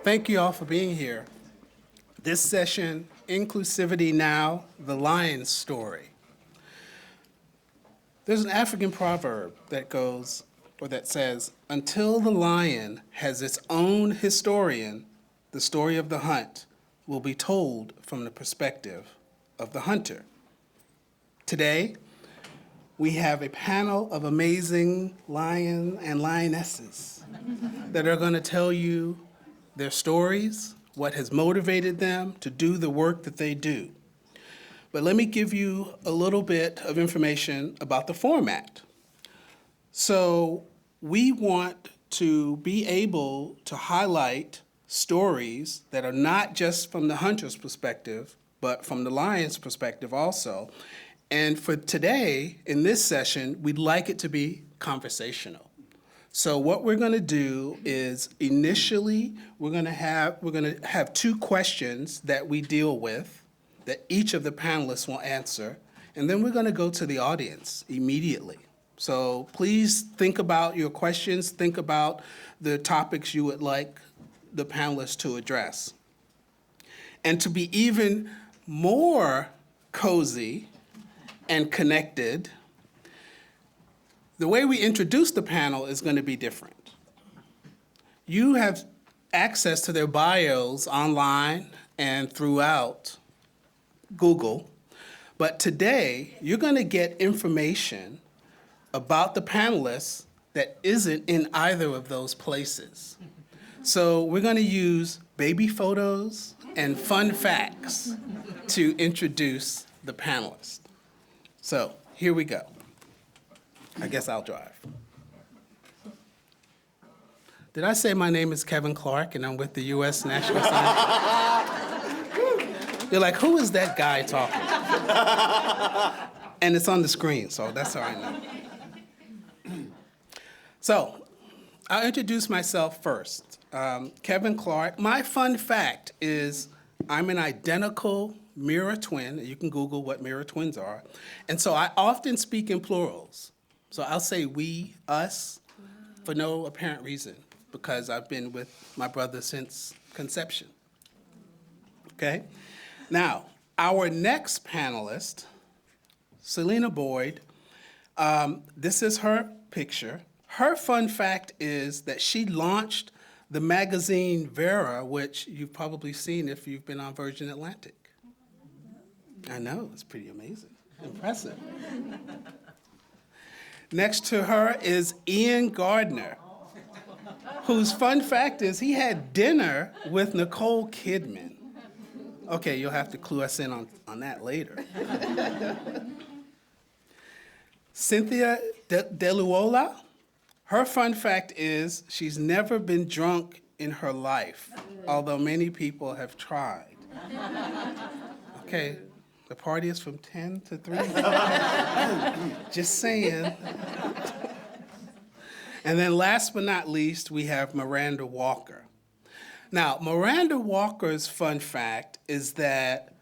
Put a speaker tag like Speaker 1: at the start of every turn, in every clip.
Speaker 1: Thank you all for being here. This session, Inclusivity Now, the Lion's Story. There's an African proverb that says, until the lion has its own historian, the story of the hunt will be told from the perspective of the hunter. Today, we have a panel of amazing lion and lionesses that are going to tell you their stories, what has motivated them to do the work that they do. But let me give you a little bit of information about the format. So we want to be able to highlight stories that are not just from the hunter's perspective, but from the lion's perspective also. And for today, in this session, we'd like it to be conversational. So what we're going to do is initially we're going to have two questions that we deal with that each of the panelists will answer, and then we're going to go to the audience immediately. So please think about your questions, think about the topics you would like the panelists to address. And to be even more cozy and connected, the way we introduce the panel is going to be different. You have access to their bios online and throughout Google, but today you're going to get information about the panelists that isn't in either of those places. So we're going to use baby photos and fun facts to introduce the panelists. So here we go. I guess I'll drive. Did I say my name is Kevin Clark and I'm with the U.S. National Science? You're like, who is that guy talking? And it's on the screen, so that's all I know. So I'll introduce myself first. Kevin Clark. My fun fact is I'm an identical mirror twin. You can Google what mirror twins are. And so I often speak in plurals. So I'll say we, us, for no apparent reason, because I've been with my brother since conception. Okay? Now, our next panelist, Selena Boyd, this is her picture. Her fun fact is that she launched the magazine Vera, which you've probably seen if you've been on Virgin Atlantic. I know, it's pretty amazing, impressive. Next to her is Ian Gardner, whose fun fact is he had dinner with Nicole Kidman. Okay, you'll have to clue us in on that later. Cynthia DeLuola, her fun fact is she's never been drunk in her life, although many people have tried. Okay, the party is from 10 to 3. Just saying. And then last but not least, we have Miranda Walker. Now, Miranda Walker's fun fact is that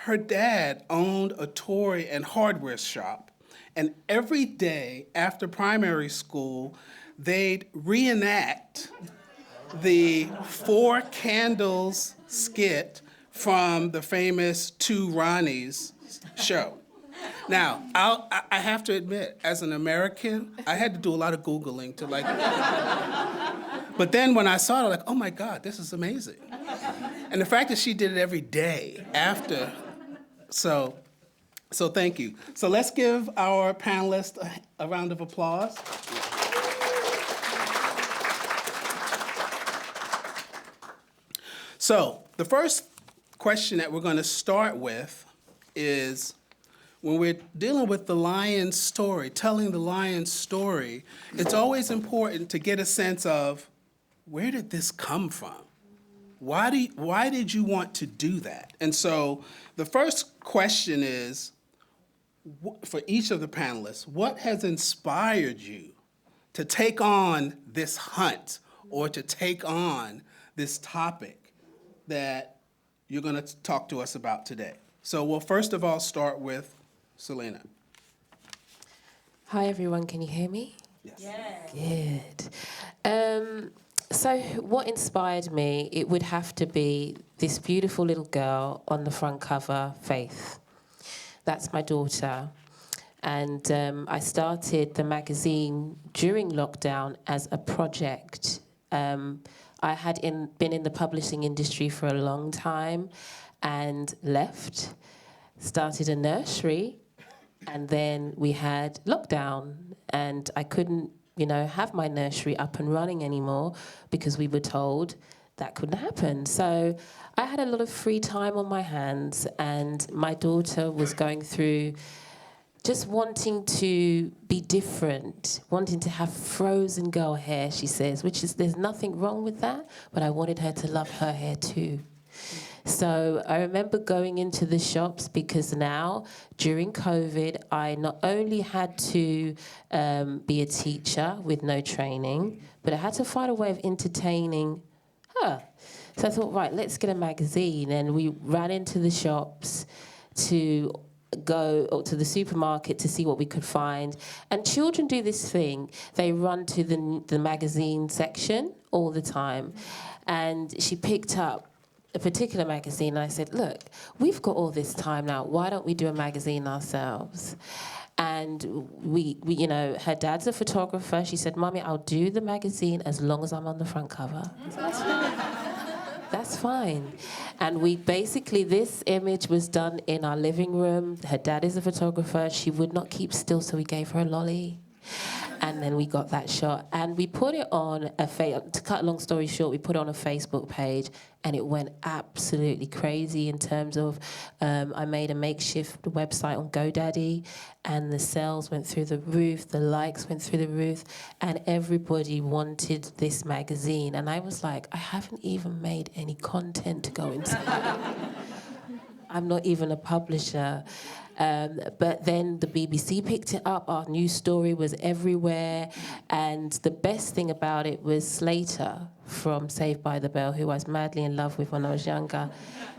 Speaker 1: her dad owned a toy and hardware shop, and every day after primary school, they'd reenact the 4 Candles skit from the famous Two Ronnies show. Now, I have to admit, as an American, I had to do a lot of Googling to but then when I saw it, oh my God, this is amazing. And the fact that she did it every day after, so thank you. So let's give our panelists a round of applause. So the first question that we're going to start with is, when we're dealing with the lion's story, telling the lion's story, it's always important to get a sense of, where did this come from? Why did you want to do that? And so the first question is, for each of the panelists, what has inspired you to take on this hunt or to take on this topic that you're going to talk to us about today? So we'll first of all start with Selena.
Speaker 2: Hi everyone, can you hear me?
Speaker 1: Yes.
Speaker 2: Good. So what inspired me, it would have to be this beautiful little girl on the front cover, Faith. That's my daughter. And I started the magazine during lockdown as a project. I had been in the publishing industry for a long time and left, started a nursery, and then we had lockdown, and I couldn't, have my nursery up and running anymore because we were told that couldn't happen. So I had a lot of free time on my hands, and my daughter was going through just wanting to be different, wanting to have frozen girl hair, she says, there's nothing wrong with that, but I wanted her to love her hair too. So I remember going into the shops because now, during COVID, I not only had to be a teacher with no training, but I had to find a way of entertaining her. So I thought, right, let's get a magazine. And we ran into the shops to go to the supermarket to see what we could find. And children do this thing. They run to the magazine section all the time. And she picked up a particular magazine, and I said, look, we've got all this time now. Why don't we do a magazine ourselves? And we her dad's a photographer. She said, Mommy, I'll do the magazine as long as I'm on the front cover. I said, that's fine. That's fine. And this image was done in our living room. Her dad is a photographer. She would not keep still, so we gave her a lolly. And then we got that shot. And we put it on to cut a long story short, we put it on a Facebook page, and it went absolutely crazy in terms of, I made a makeshift website on GoDaddy, and the sales went through the roof, the likes went through the roof, and everybody wanted this magazine. And I was like, I haven't even made any content to go into that. I'm not even a publisher. But then the BBC picked it up, our news story was everywhere, and the best thing about it was Slater from Saved by the Bell, who I was madly in love with when I was younger.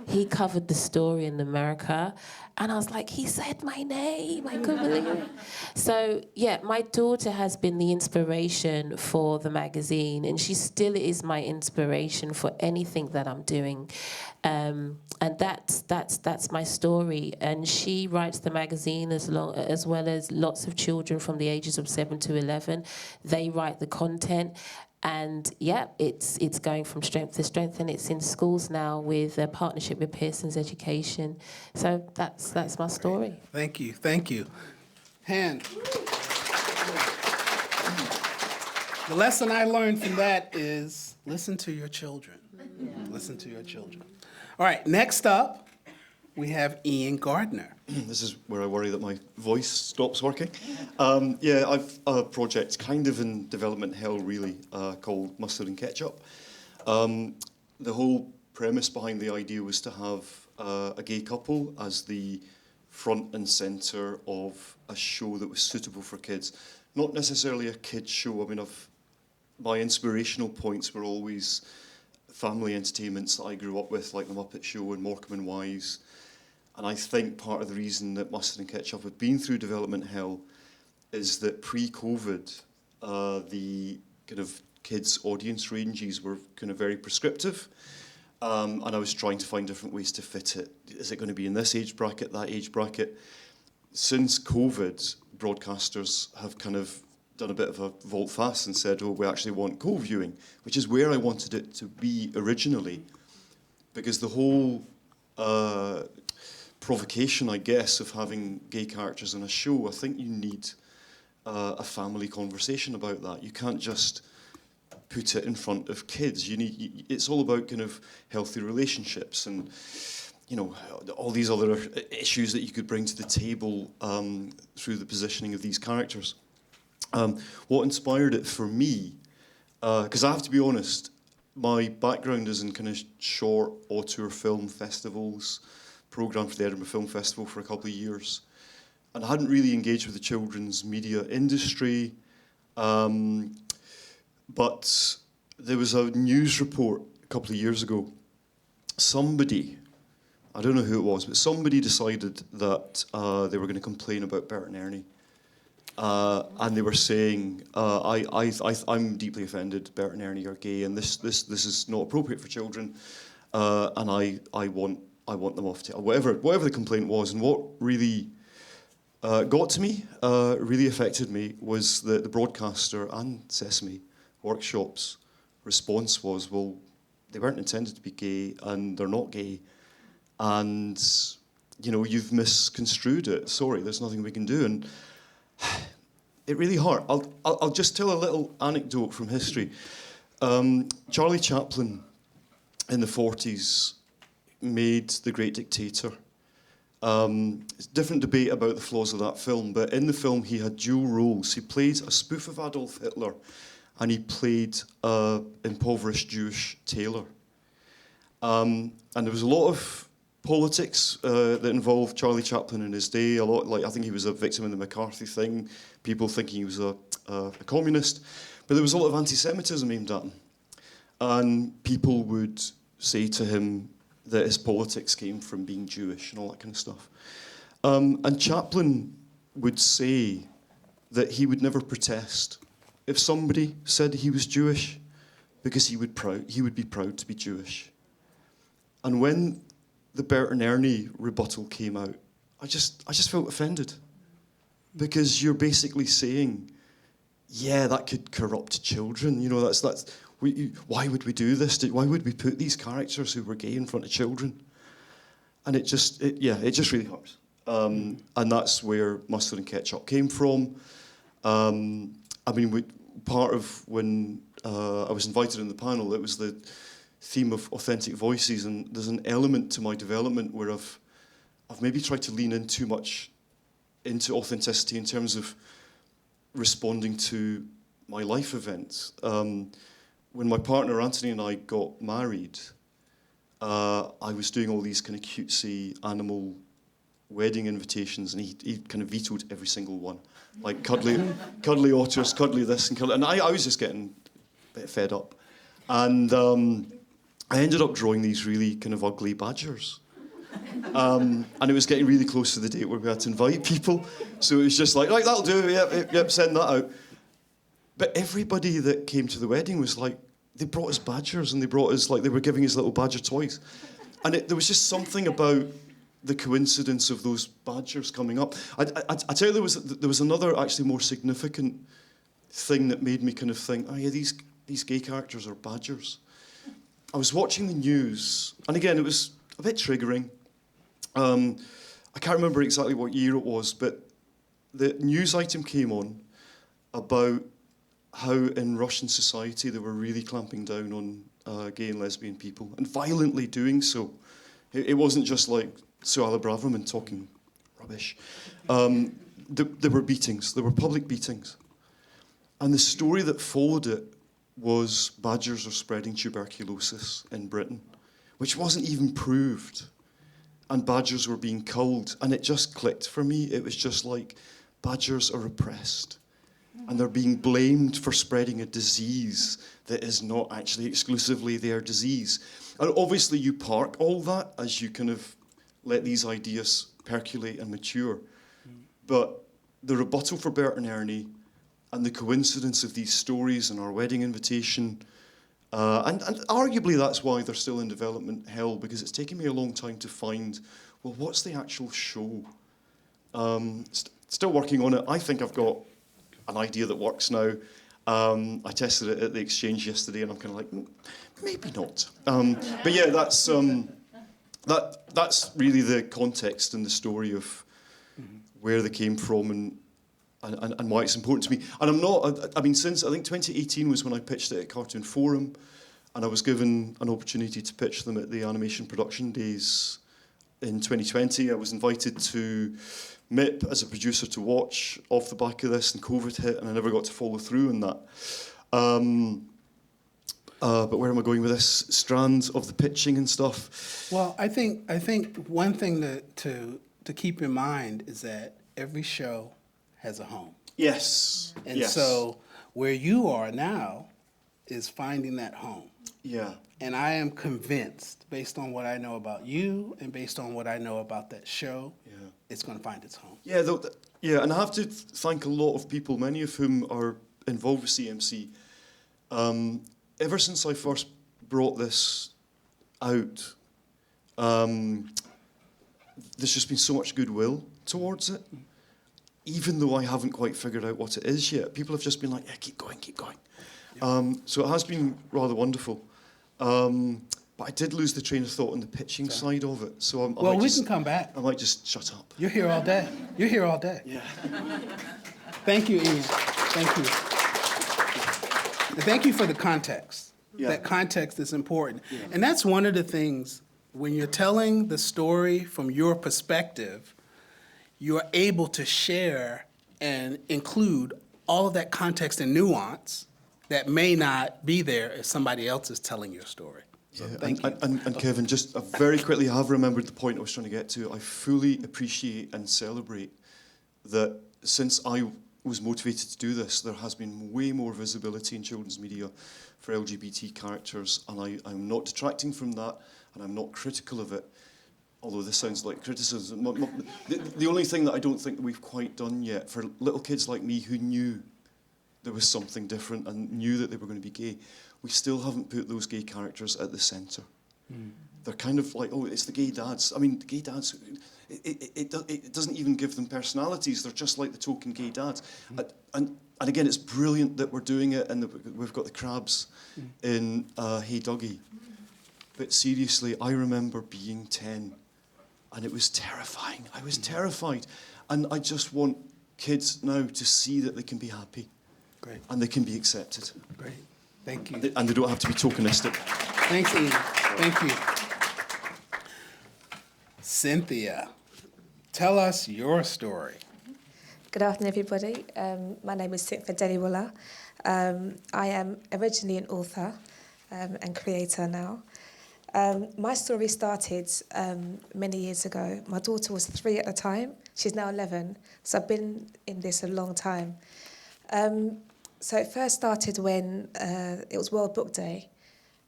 Speaker 2: He covered the story in America, and I was like, he said my name, I couldn't believe it. So, yeah, my daughter has been the inspiration for the magazine, and she still is my inspiration for anything that I'm doing. And that's my story. And she writes the magazine as well as lots of children from the ages of 7 to 11. They write the content. And yeah, it's going from strength to strength, and it's in schools now with a partnership with Pearson's Education. So that's my story.
Speaker 1: Thank you. Hand. The lesson I learned from that is listen to your children. Listen to your children. All right, next up, we have Ian Gardner.
Speaker 3: This is where I worry that my voice stops working. I've a project kind of in development hell, really, called Mustard and Ketchup. The whole premise behind the idea was to have a gay couple as the front and centre of a show that was suitable for kids. Not necessarily a kids' show. I mean, my inspirational points were always family entertainments that I grew up with, like The Muppet Show and Morecambe and Wise. And I think part of the reason that Mustard and Ketchup have been through development hell is that pre-COVID, the kind of kids' audience ranges were kind of very prescriptive. And I was trying to find different ways to fit it. Is it going to be in this age bracket, that age bracket? Since COVID, broadcasters have kind of done a bit of a volte-face and said, we actually want co-viewing, which is where I wanted it to be originally. Because the whole provocation, I guess, of having gay characters in a show, I think you need a family conversation about that. You can't just put it in front of kids. It's all about kind of healthy relationships and, all these other issues that you could bring to the table through the positioning of these characters. What inspired it for me, because I have to be honest, my background is in kind of short auteur film festivals, programmed for the Edinburgh Film Festival for a couple of years. And I hadn't really engaged with the children's media industry. But there was a news report a couple of years ago. Somebody, I don't know who it was, but somebody decided that they were going to complain about Bert and Ernie. and they were saying, I'm deeply offended. Bert and Ernie are gay, and this is not appropriate for children, and I want them off to whatever the complaint was. And what really got to me, really affected me, was the broadcaster and Sesame Workshop's response was, well, they weren't intended to be gay, and they're not gay, and you've misconstrued it. Sorry, there's nothing we can do. And it really hurt. I'll just tell a little anecdote from history. Charlie Chaplin in the 40s made The Great Dictator. It's a different debate about the flaws of that film, but in the film he had dual roles. He played a spoof of Adolf Hitler, and he played an impoverished Jewish tailor. And there was a lot of politics that involved Charlie Chaplin in his day. A lot, I think he was a victim of the McCarthy thing, people thinking he was a communist. But there was a lot of anti-Semitism aimed at him. And people would say to him that his politics came from being Jewish and all that kind of stuff. And Chaplin would say that he would never protest if somebody said he was Jewish, because he would be proud to be Jewish. And when the Bert and Ernie rebuttal came out, I just felt offended, because you're basically saying, yeah, that could corrupt children. Why would we do this? Why would we put these characters who were gay in front of children? And it just really hurts. And that's where Mustard and Ketchup came from. Part of when I was invited in the panel, it was the theme of authentic voices, and there's an element to my development where I've maybe tried to lean in too much into authenticity in terms of responding to my life events. When my partner Anthony and I got married, I was doing all these kind of cutesy animal wedding invitations, and he kind of vetoed every single one, like cuddly otters, cuddly this and cuddly, and I was just getting a bit fed up, and I ended up drawing these really kind of ugly badgers. And it was getting really close to the date where we had to invite people. So it was just like, right, that'll do, yep, send that out. But everybody that came to the wedding was like, they brought us badgers, and they brought us, like, they were giving us little badger toys. And there was just something about the coincidence of those badgers coming up. I tell you, there was another actually more significant thing that made me kind of think, oh yeah, these gay characters are badgers. I was watching the news, and again, it was a bit triggering. I can't remember exactly what year it was, but the news item came on about how in Russian society they were really clamping down on gay and lesbian people, and violently doing so. It wasn't just like Suella Braverman talking rubbish. There were beatings, there were public beatings. And the story that followed it was badgers are spreading tuberculosis in Britain, which wasn't even proved. And badgers were being culled, and it just clicked for me. It was just like, badgers are oppressed, and they're being blamed for spreading a disease that is not actually exclusively their disease. And obviously you park all that as you kind of let these ideas percolate and mature. But the rebuttal for Bert and Ernie, and the coincidence of these stories and our wedding invitation, and arguably that's why they're still in development hell, because it's taken me a long time to find, well, what's the actual show? Still working on it. I think I've got an idea that works now. I tested it at the Exchange yesterday, and I'm kind of like, maybe not. But yeah, that's really the context and the story of where they came from and why it's important to me. And I'm not, I mean, since I think 2018 was when I pitched it at Cartoon Forum, and I was given an opportunity to pitch them at the Animation Production Days in 2020. I was invited to MIP as a producer to watch off the back of this, and COVID hit, and I never got to follow through on that. But where am I going with this? Strands of the pitching and stuff.
Speaker 1: Well, I think one thing to keep in mind is that every show has a home.
Speaker 3: Yes.
Speaker 1: And
Speaker 3: yes.
Speaker 1: so where you are now is finding that home.
Speaker 3: Yeah.
Speaker 1: And I am convinced, based on what I know about you and based on what I know about that show, it's going to find its home.
Speaker 3: Yeah, yeah, and I have to thank a lot of people, many of whom are involved with CMC. Ever since I first brought this out, there's just been so much goodwill towards it, even though I haven't quite figured out what it is yet. People have just been like, yeah, keep going, keep going. Yeah. So it has been rather wonderful. But I did lose the train of thought on the pitching side of it. So
Speaker 1: we can come back.
Speaker 3: I might just shut up.
Speaker 1: You're here all day. You're here all day.
Speaker 3: Yeah.
Speaker 1: Thank you, Ian. Thank you. And thank you for the context.
Speaker 3: Yeah.
Speaker 1: That context is important. Yeah. And that's one of the things, when you're telling the story from your perspective, you're able to share and include all of that context and nuance that may not be there if somebody else is telling your story. So
Speaker 3: yeah,
Speaker 1: thank you.
Speaker 3: And Kevin, just very quickly, I have remembered the point I was trying to get to. I fully appreciate and celebrate that since I was motivated to do this, there has been way more visibility in children's media for LGBT characters, and I'm not detracting from that, and I'm not critical of it, although this sounds like criticism. The only thing that I don't think that we've quite done yet, for little kids like me who knew there was something different and knew that they were going to be gay, we still haven't put those gay characters at the centre. Mm. They're kind of like, oh, it's the gay dads. I mean, the gay dads, it doesn't even give them personalities. They're just like the token gay dads. Mm. And again, it's brilliant that we're doing it and that we've got the crabs in Hey Dougie. But seriously, I remember being 10 and it was terrifying. I was terrified. And I just want kids now to see that they can be happy.
Speaker 1: Great.
Speaker 3: And they can be accepted.
Speaker 1: Great. Thank you.
Speaker 3: And they don't have to be tokenistic.
Speaker 1: Thanks, Ian. Thank you. Cynthia, tell us your story.
Speaker 4: Good afternoon, everybody. My name is Cynthia Deliwala. I am originally an author and creator now. My story started many years ago. My daughter was 3 at the time. She's now 11. So I've been in this a long time. So it first started when it was World Book Day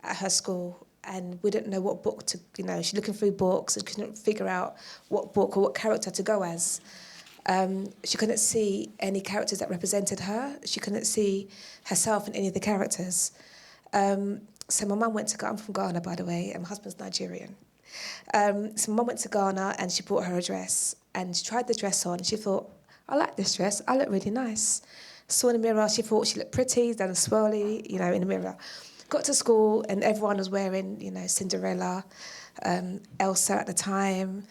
Speaker 4: at her school, and we didn't know what book to, she's looking through books and couldn't figure out what book or what character to go as. She couldn't see any characters that represented her. She couldn't see herself in any of the characters. So my mum went to Ghana. I'm from Ghana, by the way, and my husband's Nigerian. So my mum went to Ghana and she bought her a dress, and she tried the dress on and she thought, I like this dress, I look really nice. Saw in the mirror, she thought she looked pretty, done a swirly, in the mirror. Got to school and everyone was wearing, Cinderella, Elsa at the time,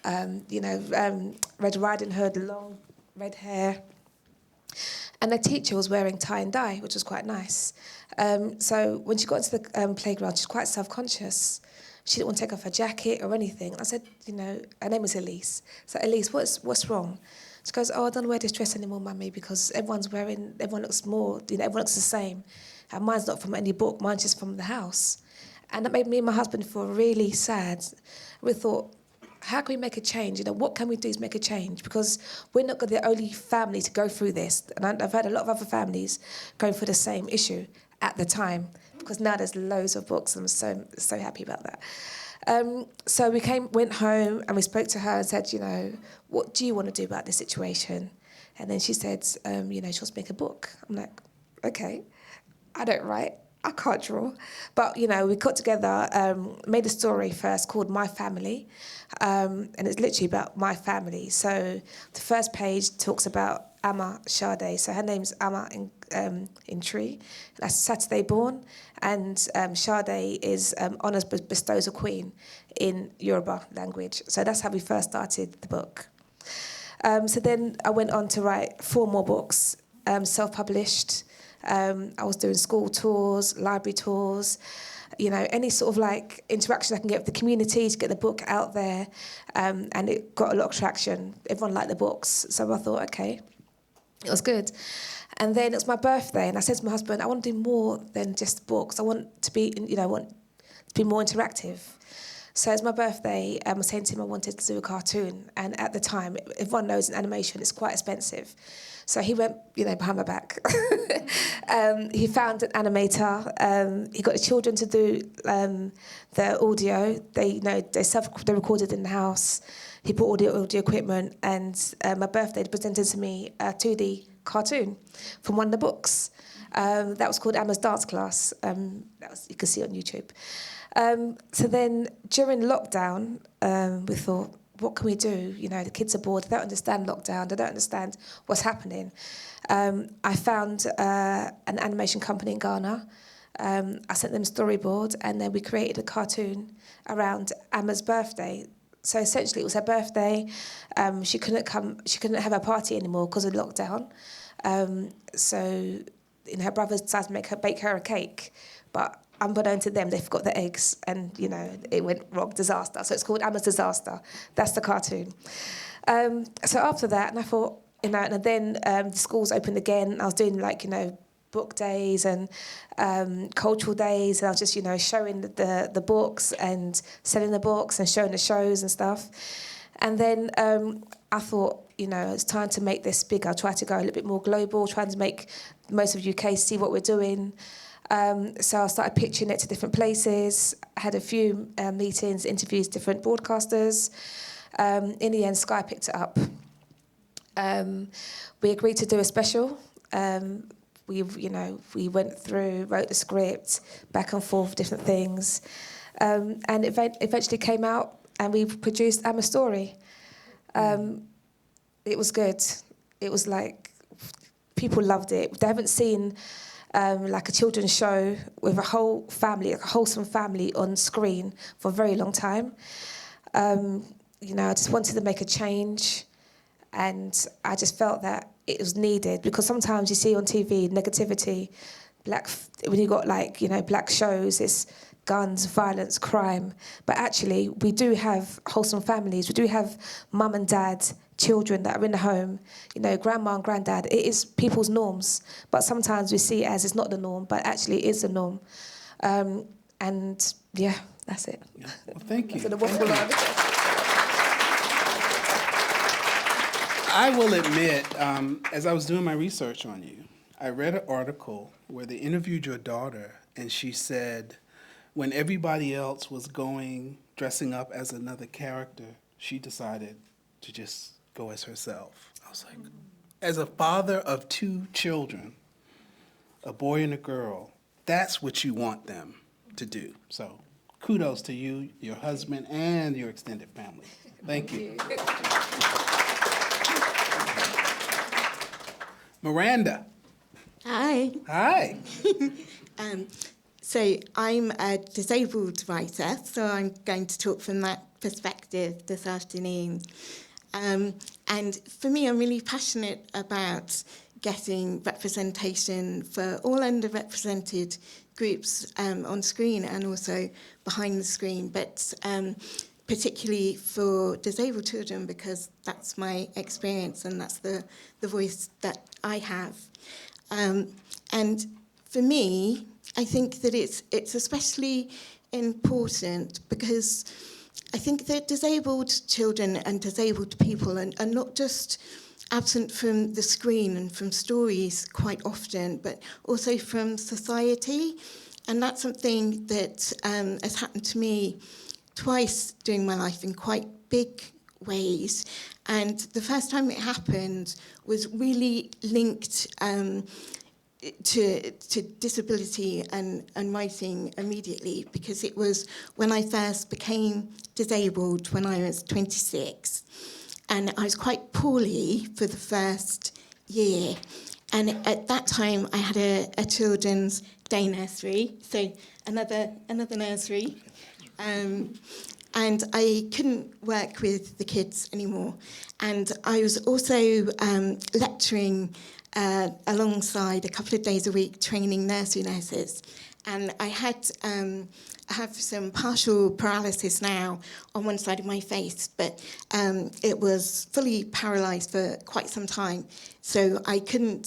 Speaker 4: Red Riding Hood, long red hair. And the teacher was wearing tie and dye, which was quite nice. So when she got into the playground, she was quite self-conscious. She didn't want to take off her jacket or anything. I said, her name was Elise. So Elise, what's wrong? She goes, I don't wear this dress anymore, Mummy, because everyone looks more, everyone looks the same. And mine's not from any book, mine's just from the house. And that made me and my husband feel really sad. We thought, how can we make a change? What can we do to make a change? Because we're not the only family to go through this. And I've heard a lot of other families going through the same issue at the time, because now there's loads of books, and I'm so happy about that. So we went home and we spoke to her and said, what do you want to do about this situation? And then she said, she wants to make a book. I'm like, okay, I don't write, I can't draw. But, we got together, made a story first called My Family, and it's literally about my family. So the first page talks about Amma Sade. So her name's Amma in Tree. That's Saturday born. And Sade is honours bestows a queen in Yoruba language. So that's how we first started the book. So then I went on to write 4 more books, self-published. I was doing school tours, library tours, any sort of interaction I can get with the community to get the book out there. And it got a lot of traction. Everyone liked the books. So I thought, okay, it was good. And then it was my birthday, and I said to my husband, I want to do more than just books. I want to be, more interactive. So it's my birthday, I was saying to him I wanted to do a cartoon. And at the time, everyone knows in animation it's quite expensive. So he went, behind my back. He found an animator. He got the children to do the audio. They recorded in the house. he bought all the equipment, and my birthday, they presented to me a 2D cartoon from one of the books. That was called Emma's Dance Class. You can see it on YouTube. So then during lockdown, we thought, what can we do? You know, the kids are bored. They don't understand lockdown. They don't understand what's happening. I found an animation company in Ghana. I sent them a storyboard, and then we created a cartoon around Emma's birthday. So essentially, it was her birthday. She couldn't come. She couldn't have her party anymore because of lockdown. So, her brothers decided to bake her a cake, but unbeknown to them, they forgot the eggs, and it went wrong, disaster. So it's called Emma's Disaster. That's the cartoon. So after that, and I thought, and then the schools opened again. I was doing book days and cultural days, and I was just showing the books and selling the books and showing the shows and stuff. And then I thought, it's time to make this bigger. Try to go a little bit more global, trying to make most of UK see what we're doing. So I started pitching it to different places. I had a few meetings, interviews, different broadcasters. In the end, Sky picked it up. We agreed to do a special. We went through, wrote the script, back and forth, different things, and it eventually came out, and we produced Emma's Story. It was good. It was people loved it. They haven't seen a children's show with a whole family, a wholesome family on screen for a very long time. I just wanted to make a change, and I just felt that it was needed, because sometimes you see on TV negativity, when you got black shows, it's guns, violence, crime. But actually, we do have wholesome families. We do have mum and dad, children that are in the home, grandma and granddad. It is people's norms, but sometimes we see it as it's not the norm, but actually it is the norm. And yeah, that's it.
Speaker 1: Yeah. Well, thank you. I will admit, as I was doing my research on you, I read an article where they interviewed your daughter, and she said when everybody else was dressing up as another character, she decided to just go as herself. I was like, as a father of 2 children, a boy and a girl, that's what you want them to do. So kudos to you, your husband, and your extended family. Thank you. Miranda.
Speaker 5: Hi.
Speaker 1: Hi.
Speaker 5: So I'm a disabled writer, so I'm going to talk from that perspective this afternoon. And for me, I'm really passionate about getting representation for all underrepresented groups on screen and also behind the screen, but particularly for disabled children, because that's my experience and that's the voice that I have. And for me, I think that it's especially important because I think that disabled children and disabled people are not just absent from the screen and from stories quite often, but also from society. And that's something that has happened to me twice during my life in quite big ways. And the first time it happened was really linked to disability and writing immediately, because it was when I first became disabled when I was 26, and I was quite poorly for the first year. And at that time I had a children's day nursery, so another nursery, and I couldn't work with the kids anymore. And I was also lecturing alongside a couple of days a week, training nursery nurses. And I have some partial paralysis now on one side of my face, but it was fully paralysed for quite some time. So I couldn't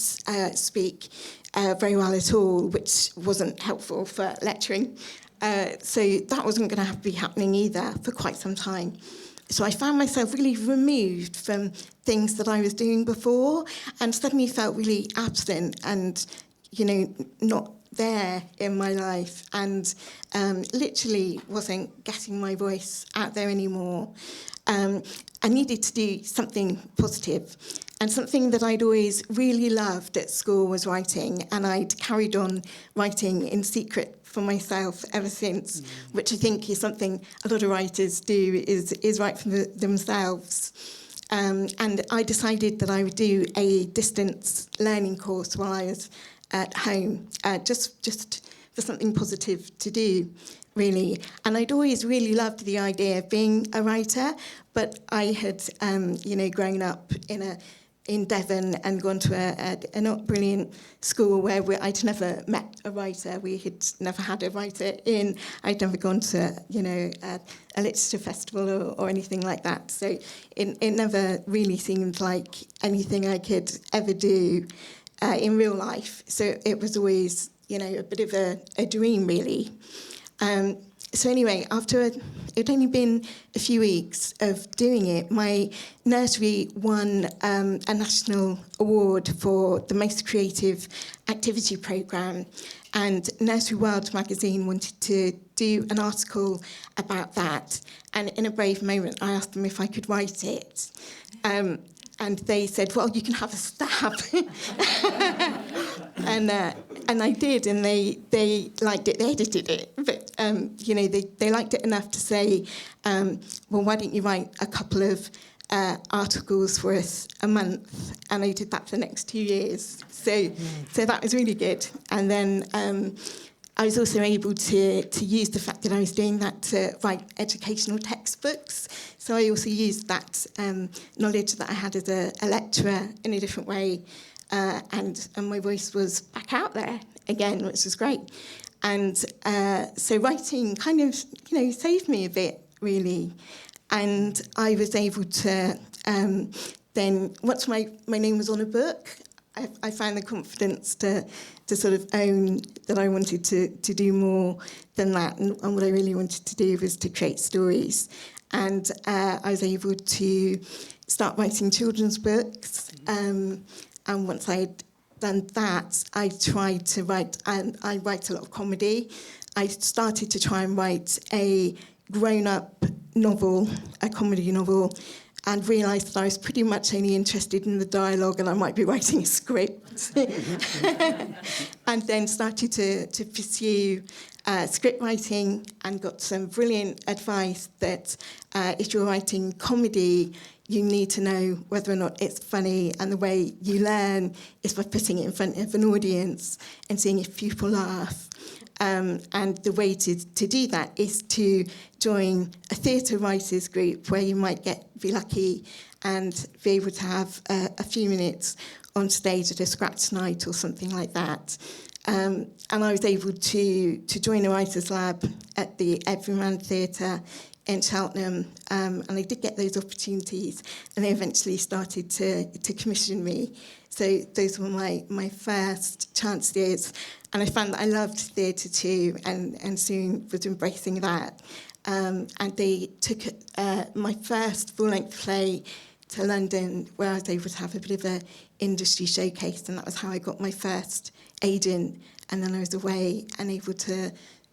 Speaker 5: speak very well at all, which wasn't helpful for lecturing. So that wasn't going to be happening either for quite some time. So I found myself really removed from things that I was doing before, and suddenly felt really absent and, not there in my life, and literally wasn't getting my voice out there anymore. And I needed to do something positive. And something that I'd always really loved at school was writing, and I'd carried on writing in secret for myself ever since, which I think is something a lot of writers do, is write for themselves. And I decided that I would do a distance learning course while I was at home, just for something positive to do, really. And I'd always really loved the idea of being a writer, but I had, grown up in Devon and gone to a not brilliant school where I'd never met a writer. We had never had a writer in. I'd never gone to, a literature festival or anything like that. So it never really seemed like anything I could ever do in real life. So it was always, a bit of a dream, really. So anyway, after it'd only been a few weeks of doing it, my nursery won a national award for the most creative activity programme, and Nursery World magazine wanted to do an article about that, and in a brave moment I asked them if I could write it. And they said, well, you can have a stab. And I did, and they liked it. They edited it, but they liked it enough to say, well, why don't you write a couple of articles for us a month? And I did that for the next 2 years. So that was really good. And then I was also able to use the fact that I was doing that to write educational textbooks. So I also used that knowledge that I had as a lecturer in a different way. And my voice was back out there again, which was great. And so writing kind of, saved me a bit, really. And I was able to then, once my name was on a book, I found the confidence to sort of own that I wanted to do more than that. And what I really wanted to do was to create stories. And I was able to start writing children's books. And once I'd done that, I tried to write, and I write a lot of comedy. I started to try and write a grown-up novel, a comedy novel, and realised that I was pretty much only interested in the dialogue and I might be writing a script. And then started to pursue script writing and got some brilliant advice that if you're writing comedy, you need to know whether or not it's funny, and the way you learn is by putting it in front of an audience and seeing if people laugh. And the way to do that is to join a theatre writers group where you might be lucky and be able to have a few minutes on stage at a scratch night or something like that. And I was able to join a writers' lab at the Everyman Theatre in Cheltenham, and I did get those opportunities, and they eventually started to commission me. So those were my first chances, and I found that I loved theatre too, and soon was embracing that. And they took my first full-length play to London, where I was able to have a bit of an industry showcase, and that was how I got my first agent. And then I was away and able to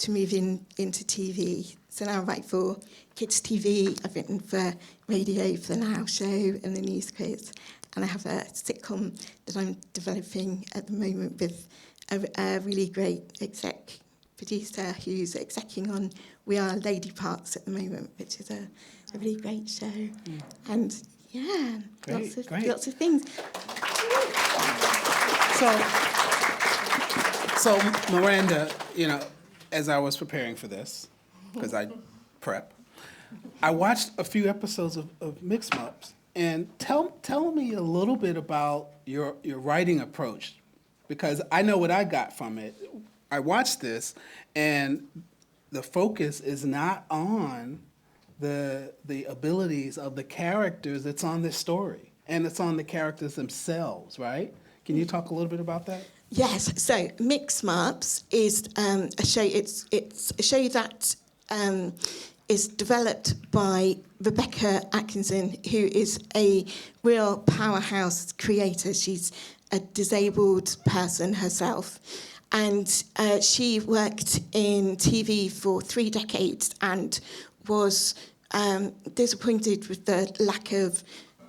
Speaker 5: move into TV. So now I write for kids' TV. I've written for radio, for the Now Show and the News Quiz. And I have a sitcom that I'm developing at the moment with a really great exec producer who's executing on We Are Lady Parts at the moment, which is a really great show. And yeah, lots of things.
Speaker 1: So Miranda, as I was preparing for this, because I prep, I watched a few episodes of Mix Mups, and tell me a little bit about your writing approach, because I know what I got from it. I watched this, and the focus is not on the abilities of the characters. It's on the story, and it's on the characters themselves, right? Can you talk a little bit about that?
Speaker 5: Yes. So Mix Mups is a show. It's a show that is developed by Rebecca Atkinson, who is a real powerhouse creator. She's a disabled person herself. And she worked in TV for 3 decades and was disappointed with the lack of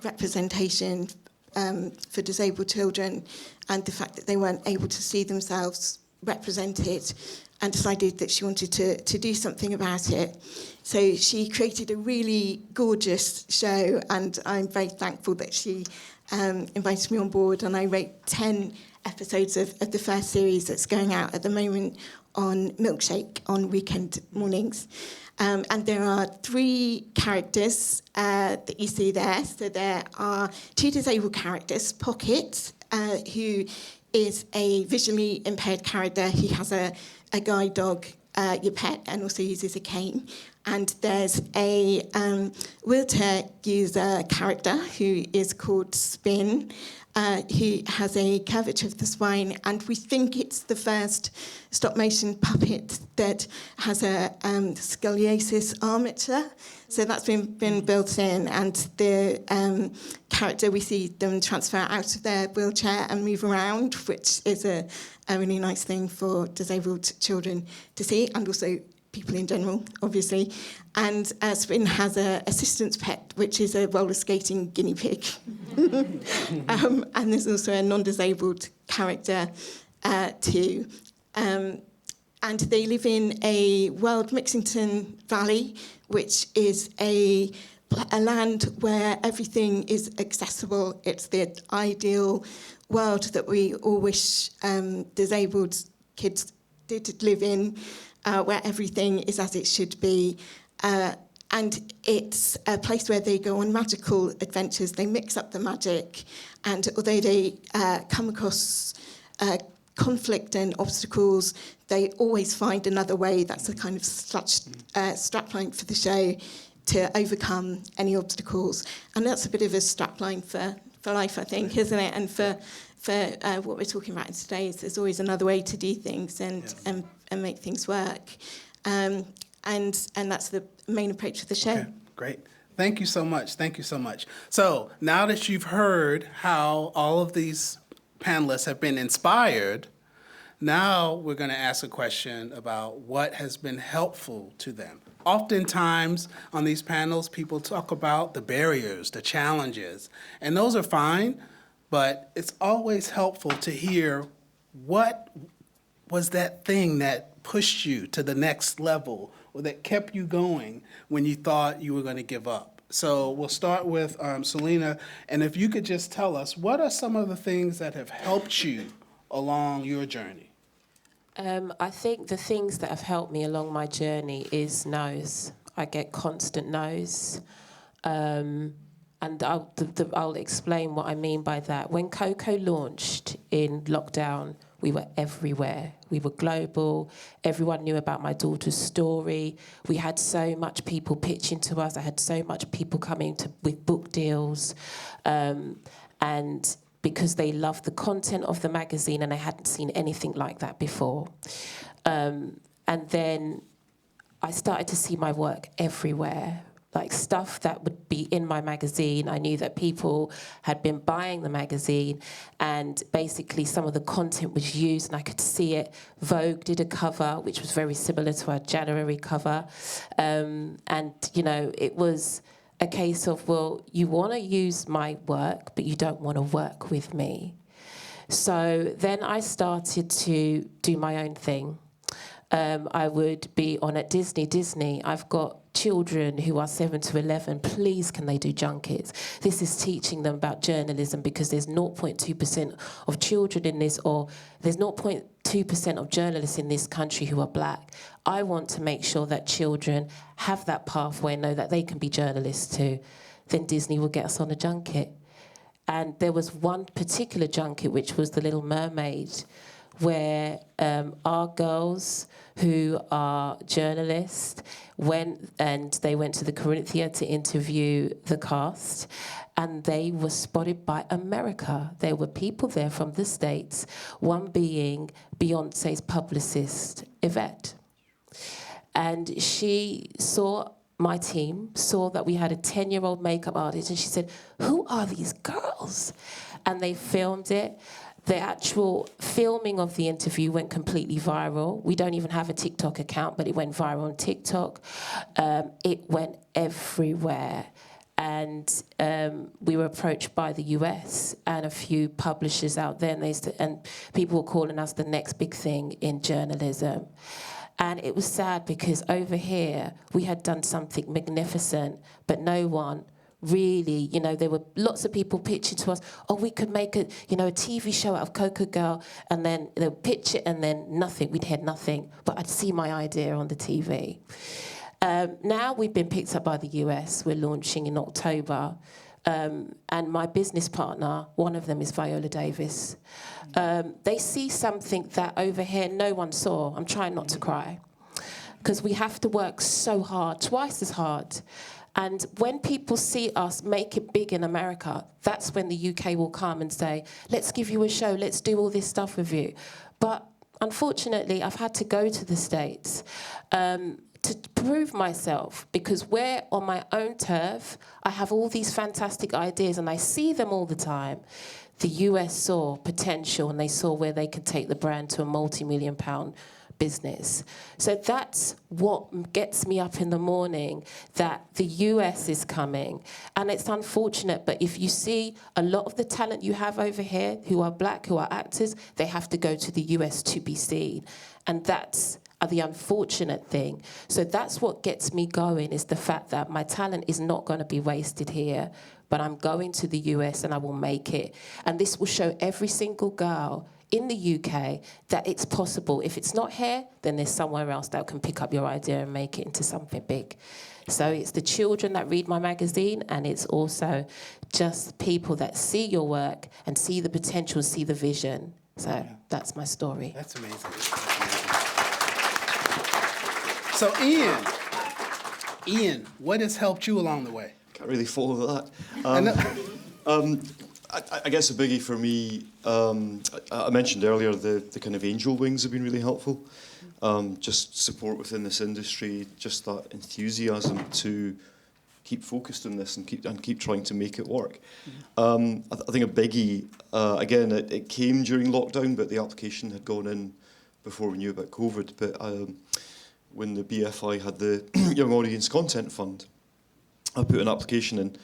Speaker 5: representation for disabled children and the fact that they weren't able to see themselves represented, and decided that she wanted to do something about it. So she created a really gorgeous show, and I'm very thankful that she invited me on board, and I wrote 10 episodes of the first series that's going out at the moment on Milkshake on weekend mornings. And there are 3 characters that you see there. So there are 2 disabled characters, Pocket, who is a visually impaired character. He has a guide dog, your pet, and also uses a cane. And there's a wheelchair user character who is called Spin, who has a curvature of the spine, and we think it's the first stop-motion puppet that has a scoliosis armature. So that's been built in, and the character, we see them transfer out of their wheelchair and move around, which is a really nice thing for disabled children to see, and also people in general, obviously. And Spin has an assistance pet, which is a roller skating guinea pig. And there's also a non-disabled character too. And they live in a wild Mixington Valley, which is a land where everything is accessible. It's the ideal world that we all wish disabled kids did live in, where everything is as it should be. And it's a place where they go on magical adventures. They mix up the magic, and although they come across conflict and obstacles, they always find another way. That's a kind of strapline for the show, to overcome any obstacles. And that's a bit of a strapline for life, I think, isn't it? And for what we're talking about today, is there's always another way to do things and make things work. And that's the main approach of the show.
Speaker 1: Okay, great. Thank you so much. Thank you so much. So now that you've heard how all of these panelists have been inspired, now we're going to ask a question about what has been helpful to them. Oftentimes on these panels, people talk about the barriers, the challenges, and those are fine, but it's always helpful to hear what was that thing that pushed you to the next level or that kept you going when you thought you were going to give up. So we'll start with Selena, and if you could just tell us, what are some of the things that have helped you along your journey?
Speaker 2: I think the things that have helped me along my journey is no's. I get constant no's. And I'll explain what I mean by that. When Coco launched in lockdown, we were everywhere. We were global. Everyone knew about my daughter's story. We had so much people pitching to us. I had so much people coming with book deals. And because they loved the content of the magazine and they hadn't seen anything like that before. And then I started to see my work everywhere. Like stuff that would be in my magazine. I knew that people had been buying the magazine, and basically some of the content was used and I could see it. Vogue did a cover, which was very similar to our January cover. And, you know, it was a case of, well, you want to use my work, but you don't want to work with me. So then I started to do my own thing. I would be on at Disney. I've got children who are 7 to 11. Please, can they do junkets? This is teaching them about journalism, because there's 0.2% of children in this, or there's 0.2% of journalists in this country who are black. I want to make sure that children have that pathway and know that they can be journalists too. Then Disney will get us on a junket. And there was one particular junket, which was The Little Mermaid, where our girls who are journalists went to the Corinthia to interview the cast, and they were spotted by America. There were people there from the States, one being Beyonce's publicist, Yvette. And she saw my team, saw that we had a 10-year-old makeup artist, and she said, "Who are these girls?" And they filmed it. The actual filming of the interview went completely viral. We don't even have a TikTok account, but it went viral on TikTok. It went everywhere. And we were approached by the US and a few publishers out there, and people were calling us the next big thing in journalism. And it was sad because over here, we had done something magnificent, but no one really, there were lots of people pitching to us, oh, we could make a TV show out of Coco Girl, and then they'll pitch it, and then nothing. We'd hear nothing, but I'd see my idea on the TV. Now we've been picked up by the US. We're launching in October. And my business partner, one of them is Viola Davis. They see something that over here no one saw. I'm trying not to cry. Because we have to work so hard, twice as hard. And when people see us make it big in America, that's when the UK will come and say, let's give you a show, let's do all this stuff with you. But unfortunately, I've had to go to the States to prove myself, because we're on my own turf. I have all these fantastic ideas and I see them all the time. The US saw potential and they saw where they could take the brand to a multi-million-pound business. So that's what gets me up in the morning, that the US is coming. And it's unfortunate, but if you see a lot of the talent you have over here who are black, who are actors, they have to go to the US to be seen. And that's the unfortunate thing. So that's what gets me going, is the fact that my talent is not going to be wasted here, but I'm going to the US and I will make it. And this will show every single girl in the UK that it's possible. If it's not here, then there's somewhere else that can pick up your idea and make it into something big. So it's the children that read my magazine, and it's also just people that see your work and see the potential, see the vision. So that's my story.
Speaker 1: That's amazing. So Ian, what has helped you along the way?
Speaker 3: Can't really follow that. I guess a biggie for me, I mentioned earlier the kind of angel wings have been really helpful. Just support within this industry, just that enthusiasm to keep focused on this and keep trying to make it work. I think a biggie, again, it came during lockdown, but the application had gone in before we knew about COVID. But when the BFI had the Young Audience Content Fund, I put an application in.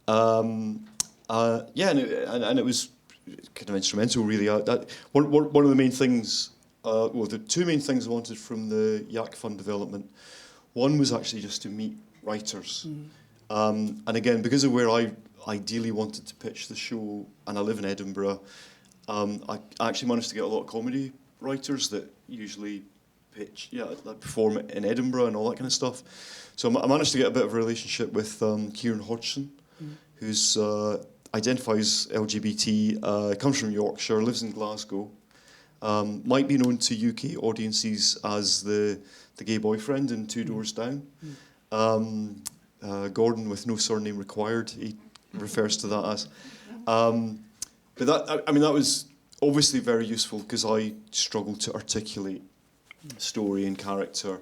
Speaker 3: And it was kind of instrumental, really. One of the main things, the two main things I wanted from the Yak Fund development, one was actually just to meet writers. And again, because of where I ideally wanted to pitch the show, and I live in Edinburgh, I actually managed to get a lot of comedy writers that usually pitch, like perform in Edinburgh and all that kind of stuff. So I managed to get a bit of a relationship with Kieran Hodgson, who's identifies LGBT, comes from Yorkshire, lives in Glasgow, might be known to UK audiences as the gay boyfriend in Two Doors Down. Gordon with no surname required, he refers to that as. But that was obviously very useful, because I struggled to articulate story and character,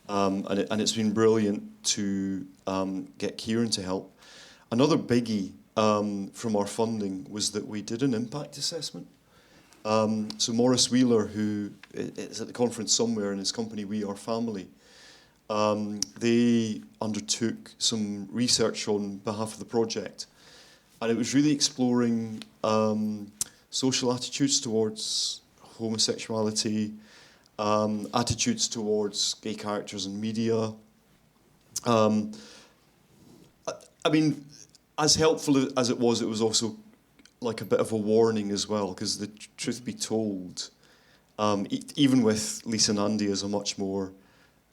Speaker 3: and it's been brilliant to get Kieran to help. Another biggie from our funding was that we did an impact assessment. So Maurice Wheeler, who is at the conference somewhere, and his company We Are Family, they undertook some research on behalf of the project, and it was really exploring social attitudes towards homosexuality, attitudes towards gay characters in media. I mean, as helpful as it was also like a bit of a warning as well, because the truth be told, even with Lisa Nandy as a much more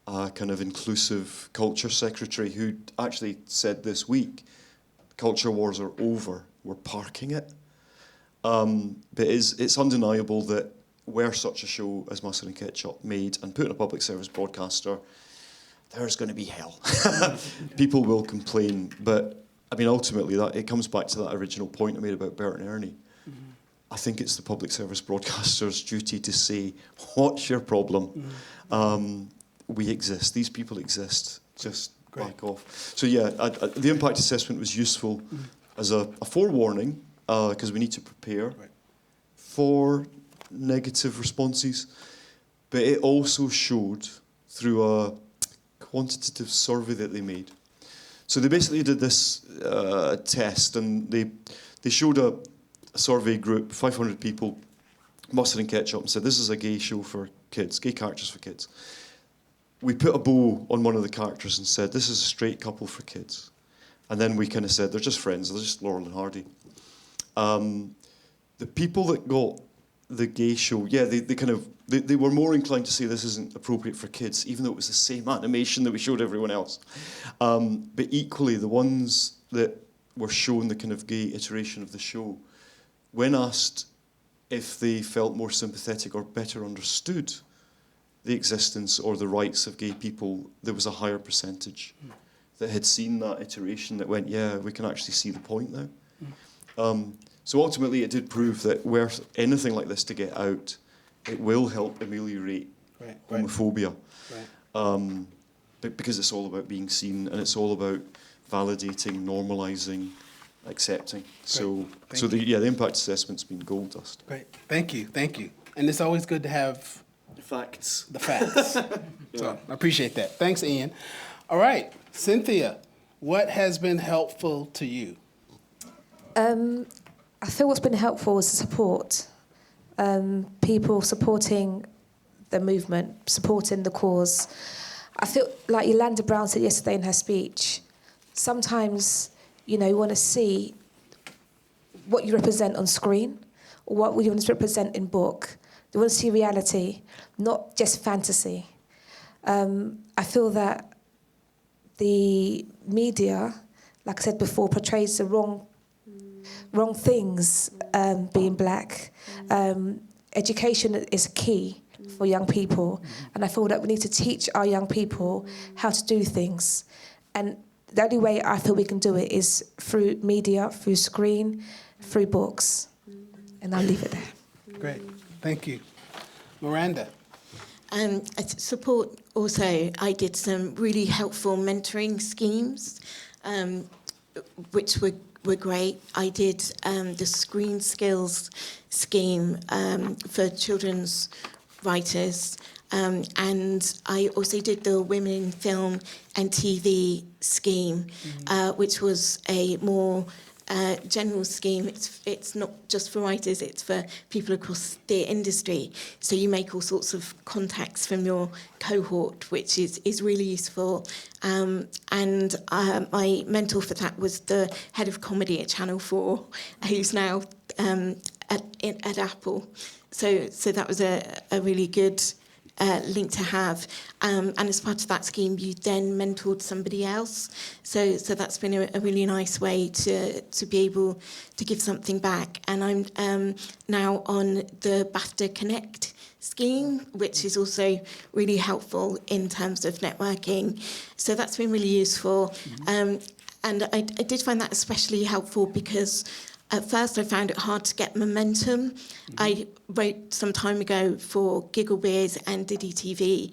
Speaker 3: kind of inclusive culture secretary, who actually said this week, culture wars are over, we're parking it. But it's undeniable that were such a show as Mustard and Ketchup made and put in a public service broadcaster, there's going to be hell. People will complain, but I mean, ultimately, it comes back to that original point I made about Bert and Ernie. I think it's the public service broadcaster's duty to say, what's your problem? We exist. These people exist. Just back off. So yeah, the impact assessment was useful as a forewarning, because we need to prepare for negative responses, but it also showed through a quantitative survey that they made. So they basically did this test, and they showed a survey group, 500 people, mustard and ketchup, and said, this is a gay show for kids, gay characters for kids. We put a bow on one of the characters and said, this is a straight couple for kids. And then we kind of said, they're just friends, they're just Laurel and Hardy. The people that got the gay show, yeah, they were more inclined to say this isn't appropriate for kids, even though it was the same animation that we showed everyone else. But equally, the ones that were shown the kind of gay iteration of the show, when asked if they felt more sympathetic or better understood the existence or the rights of gay people, there was a higher percentage that had seen that iteration that went, yeah, we can actually see the point now. So ultimately, it did prove that were anything like this to get out, it will help ameliorate homophobia.
Speaker 1: Right.
Speaker 3: But because it's all about being seen, and it's all about validating, normalising, accepting. So the impact assessment's been gold dust.
Speaker 1: Great. Thank you. And it's always good to have
Speaker 3: Facts.
Speaker 1: the facts. So I appreciate that. Thanks, Ian. All right, Cynthia, what has been helpful to you?
Speaker 4: I feel what's been helpful is the support. People supporting the movement, supporting the cause. I feel like Yolanda Brown said yesterday in her speech, sometimes, you want to see what you represent on screen, or what you want to represent in book. You want to see reality, not just fantasy. I feel that the media, like I said before, portrays the wrong things, being black. Education is key for young people, and I feel that we need to teach our young people how to do things. And the only way I feel we can do it is through media, through screen, through books. And I'll leave it there.
Speaker 1: Great. Thank you. Miranda.
Speaker 5: Support also, I did some really helpful mentoring schemes, which were great. I did the screen skills scheme for children's writers, and I also did the Women in Film and TV scheme, which was a more general scheme. It's not just for writers, it's for people across the industry. So you make all sorts of contacts from your cohort, which is really useful. And my mentor for that was the head of comedy at Channel 4, who's now at Apple. So that was a really good link to have. And as part of that scheme, you then mentored somebody else. So that's been a really nice way to be able to give something back. And I'm now on the BAFTA Connect scheme, which is also really helpful in terms of networking. So that's been really useful. And I did find that especially helpful because at first I found it hard to get momentum. I wrote some time ago for Giggle Beers and Diddy TV,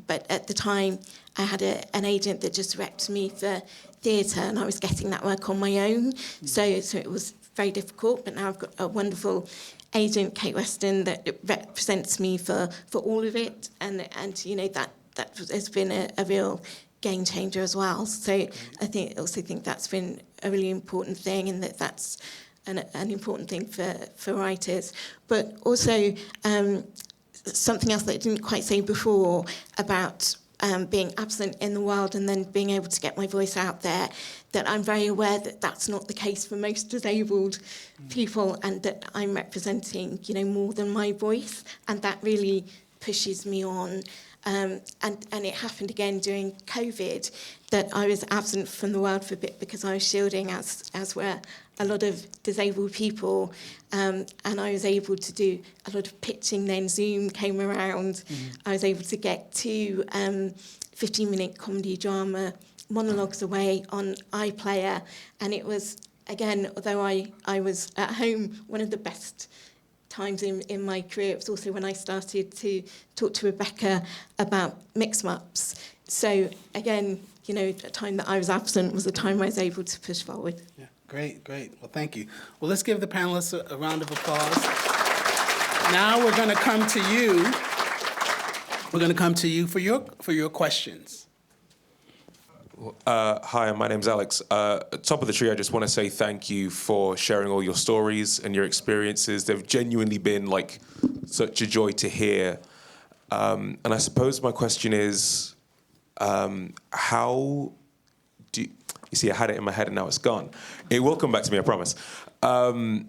Speaker 5: but at the time I had an agent that just repped me for theatre, and I was getting that work on my own, so it was very difficult. But now I've got a wonderful agent, Kate Weston, that represents me for all of it, and that has been a real game changer as well. So I also think that's been a really important thing, and that's an important thing for writers. But also something else that I didn't quite say before about being absent in the world and then being able to get my voice out there, that I'm very aware that that's not the case for most disabled people, and that I'm representing, more than my voice, and that really pushes me on. And it happened again during COVID, that I was absent from the world for a bit because I was shielding, as were a lot of disabled people, and I was able to do a lot of pitching. Then Zoom came around. I was able to get 2 15-minute comedy drama monologues away on iPlayer, and it was, again, although I was at home, one of the best times in my career. It was also when I started to talk to Rebecca about mix-ups. So again, the time that I was absent was the time I was able to push forward.
Speaker 1: Yeah, great. Well, thank you. Well, let's give the panelists a round of applause. Now we're going to come to you. We're going to come to you for your questions.
Speaker 6: Hi, my name's Alex. Top of the tree, I just want to say thank you for sharing all your stories and your experiences. They've genuinely been like such a joy to hear. And I suppose my question is, how do you see, I had it in my head and now it's gone. It will come back to me, I promise.
Speaker 1: We'll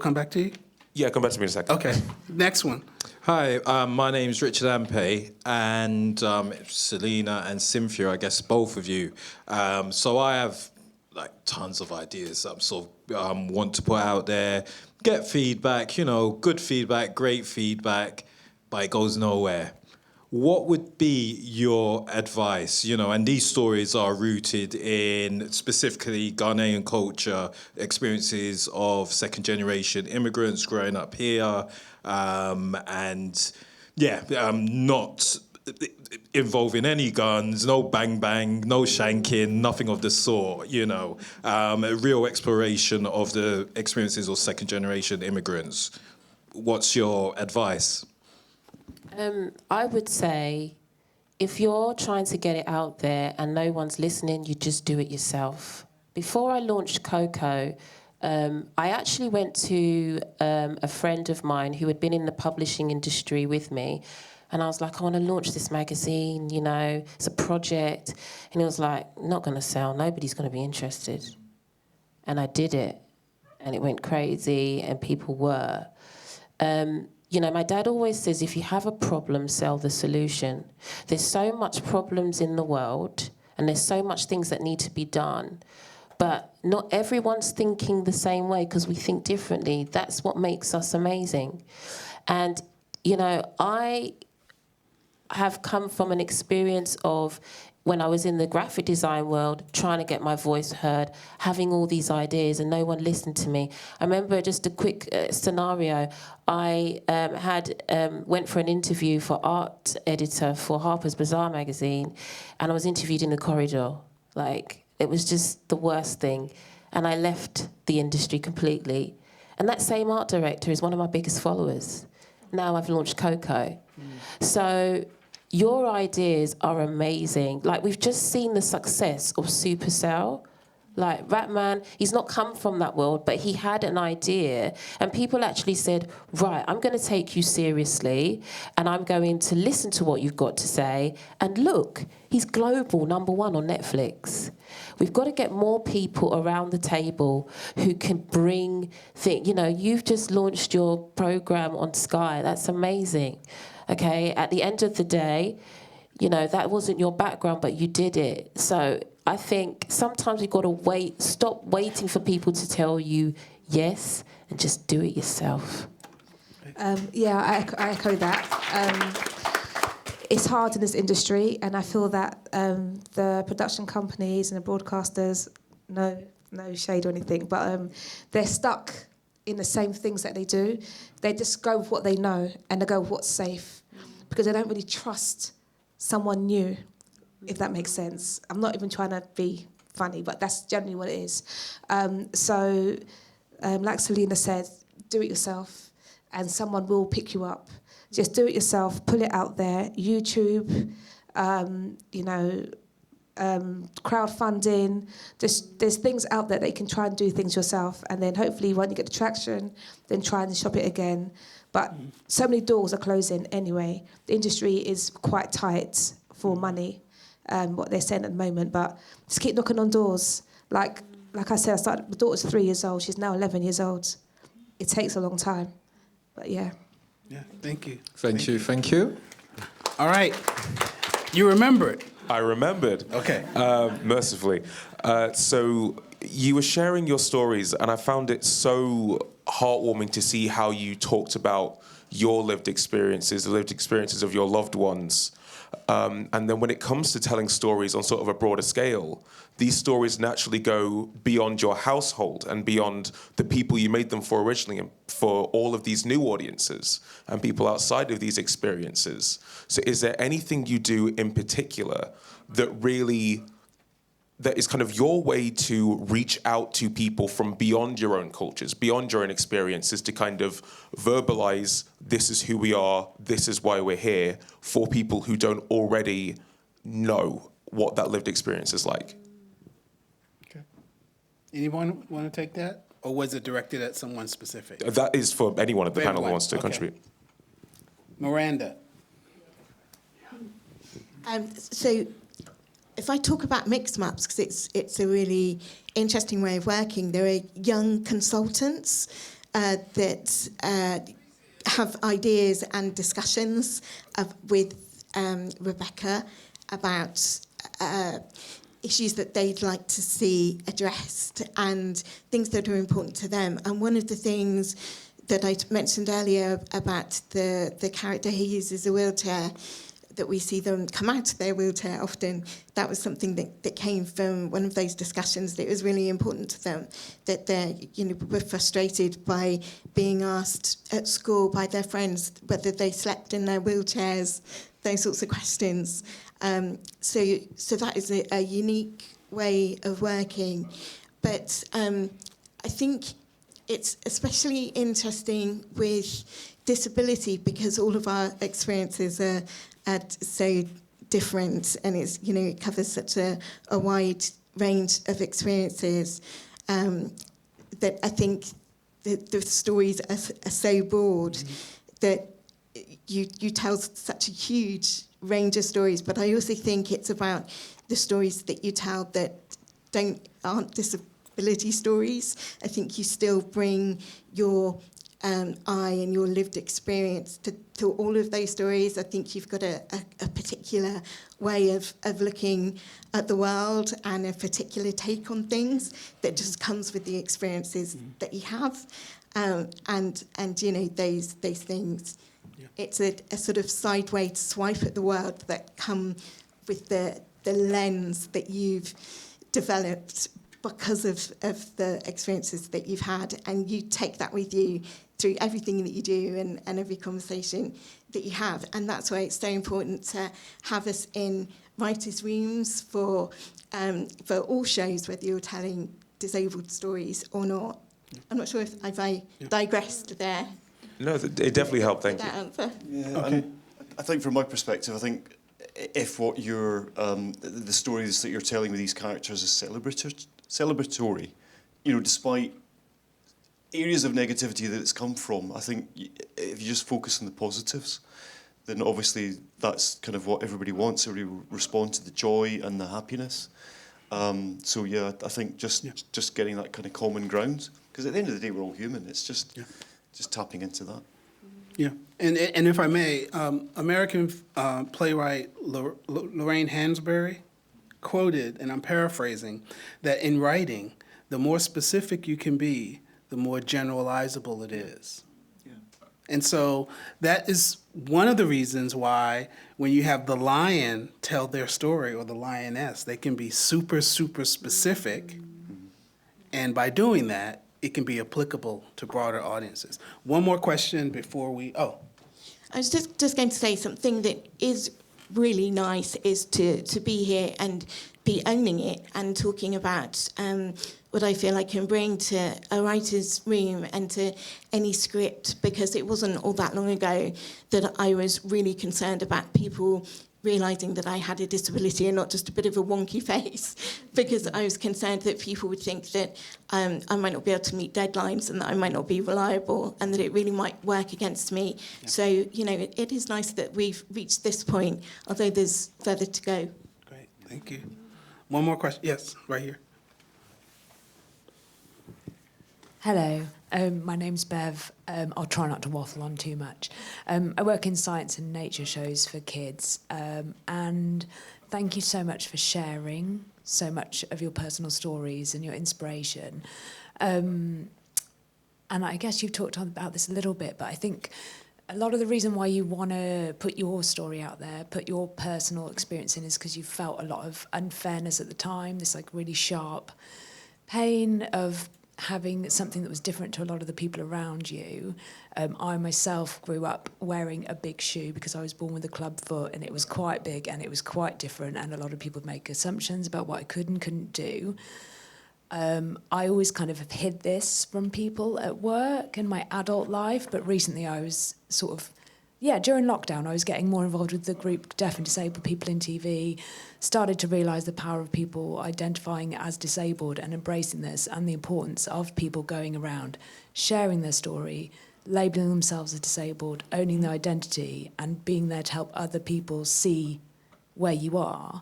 Speaker 1: come back to you?
Speaker 6: Yeah, come back to me in a second.
Speaker 1: Okay, next one.
Speaker 7: Hi, my name's Richard Ampe, and Selena and Cynthia, I guess both of you. So I have like tons of ideas that I sort of want to put out there, get feedback, good feedback, great feedback, but it goes nowhere. What would be your advice? And these stories are rooted in specifically Ghanaian culture, experiences of second-generation immigrants growing up here, not involving any guns, no bang-bang, no shanking, nothing of the sort, a real exploration of the experiences of second-generation immigrants. What's your advice?
Speaker 2: I would say if you're trying to get it out there and no one's listening, you just do it yourself. Before I launched Coco, I actually went to a friend of mine who had been in the publishing industry with me, and I was like, I want to launch this magazine, it's a project. And he was like, not going to sell, nobody's going to be interested. And I did it, and it went crazy, and people were. My dad always says, if you have a problem, sell the solution. There's so much problems in the world, and there's so much things that need to be done. But not everyone's thinking the same way because we think differently. That's what makes us amazing. And, I have come from an experience of when I was in the graphic design world, trying to get my voice heard, having all these ideas and no one listened to me. I remember just a quick scenario. I went for an interview for art editor for Harper's Bazaar magazine, and I was interviewed in the corridor. It was just the worst thing. And I left the industry completely. And that same art director is one of my biggest followers. Now I've launched Coco. So your ideas are amazing. We've just seen the success of Supercell. Ratman, he's not come from that world, but he had an idea. And people actually said, right, I'm going to take you seriously, and I'm going to listen to what you've got to say. And look, he's global, #1 on Netflix. We've got to get more people around the table who can bring things. You've just launched your program on Sky. That's amazing. Okay, at the end of the day, that wasn't your background, but you did it. So I think sometimes you've got to stop waiting for people to tell you yes, and just do it yourself.
Speaker 4: I echo that. It's hard in this industry, and I feel that the production companies and the broadcasters, no shade or anything, but they're stuck in the same things that they do. They just go with what they know, and they go with what's safe, because they don't really trust someone new, if that makes sense. I'm not even trying to be funny, but that's generally what it is. Like Selena said, do it yourself, and someone will pick you up. Just do it yourself, put it out there. YouTube, crowdfunding. There's things out there that you can try and do things yourself, and then hopefully when you get the traction, then try and shop it again. But so many doors are closing anyway. The industry is quite tight for money, what they're saying at the moment. But just keep knocking on doors. Like I said, my daughter's 3 years old. She's now 11 years old. It takes a long time, but yeah.
Speaker 1: Yeah, thank you.
Speaker 7: Thank you.
Speaker 1: All right, you remember it.
Speaker 6: I remembered.
Speaker 1: Okay.
Speaker 6: Mercifully. So you were sharing your stories, and I found it so heartwarming to see how you talked about your lived experiences, the lived experiences of your loved ones. And then when it comes to telling stories on sort of a broader scale, these stories naturally go beyond your household and beyond the people you made them for originally, and for all of these new audiences and people outside of these experiences. So is there anything you do in particular that really that is kind of your way to reach out to people from beyond your own cultures, beyond your own experiences, to kind of verbalize, this is who we are, this is why we're here, for people who don't already know what that lived experience is like.
Speaker 1: Okay. Anyone want to take that? Or was it directed at someone specific?
Speaker 6: That is for anyone at the
Speaker 1: For
Speaker 6: panel who
Speaker 1: everyone,
Speaker 6: wants to
Speaker 1: okay.
Speaker 6: contribute.
Speaker 1: Miranda.
Speaker 5: So if I talk about mixed maps, because it's a really interesting way of working, there are young consultants that have ideas and discussions with Rebecca about issues that they'd like to see addressed and things that are important to them. And one of the things that I mentioned earlier about the character who uses a wheelchair, that we see them come out of their wheelchair often, that was something that came from one of those discussions, that it was really important to them, that they were frustrated by being asked at school by their friends whether they slept in their wheelchairs, those sorts of questions. So that is a unique way of working. But I think it's especially interesting with disability because all of our experiences are so different, and it covers such a wide range of experiences that I think the stories are so broad that you tell such a huge range of stories. But I also think it's about the stories that you tell that aren't disability stories. I think you still bring your eye and your lived experience to all of those stories. I think you've got a particular way of looking at the world and a particular take on things that just comes with the experiences that you have, and those things. Yeah. It's a sort of sideways swipe at the world that come with the lens that you've developed because of the experiences that you've had, and you take that with you through everything that you do and every conversation that you have. And that's why it's so important to have us in writers' rooms for all shows, whether you're telling disabled stories or not. I'm not sure if I digressed there.
Speaker 6: No, it definitely helped, thank you.
Speaker 5: Answer.
Speaker 3: Yeah,
Speaker 1: Okay.
Speaker 3: and I think from my perspective, I think if what you're, the stories that you're telling with these characters is celebratory, despite areas of negativity that it's come from, I think if you just focus on the positives, then obviously that's kind of what everybody wants. Everybody will respond to the joy and the happiness. So yeah, I think just getting that kind of common ground, because at the end of the day, we're all human. It's just tapping into that.
Speaker 1: Yeah, and if I may, American playwright Lorraine Hansberry quoted, and I'm paraphrasing, that in writing, the more specific you can be, the more generalizable it is. Yeah. And so that is one of the reasons why when you have the lion tell their story, or the lioness, they can be super, super specific. And by doing that, it can be applicable to broader audiences. One more question before we, I
Speaker 5: was just going to say something that is really nice is to be here and be owning it and talking about what I feel I can bring to a writer's room and to any script, because it wasn't all that long ago that I was really concerned about people realising that I had a disability and not just a bit of a wonky face, because I was concerned that people would think that I might not be able to meet deadlines and that I might not be reliable and that it really might work against me. Yeah. So, it is nice that we've reached this point, although there's further to go.
Speaker 1: Great, thank you. One more question. Yes, right here.
Speaker 8: Hello, my name's Bev. I'll try not to waffle on too much. I work in science and nature shows for kids, and thank you so much for sharing so much of your personal stories and your inspiration. And I guess you've talked about this a little bit, but I think a lot of the reason why you want to put your story out there, put your personal experience in, is because you felt a lot of unfairness at the time, this really sharp pain of having something that was different to a lot of the people around you. I myself grew up wearing a big shoe because I was born with a club foot, and it was quite big and it was quite different, and a lot of people make assumptions about what I could and couldn't do. I always kind of have hid this from people at work and my adult life, but recently I was sort of, during lockdown I was getting more involved with the group Deaf and Disabled People in TV, started to realise the power of people identifying as disabled and embracing this, and the importance of people going around, sharing their story, labelling themselves as disabled, owning their identity, and being there to help other people see where you are.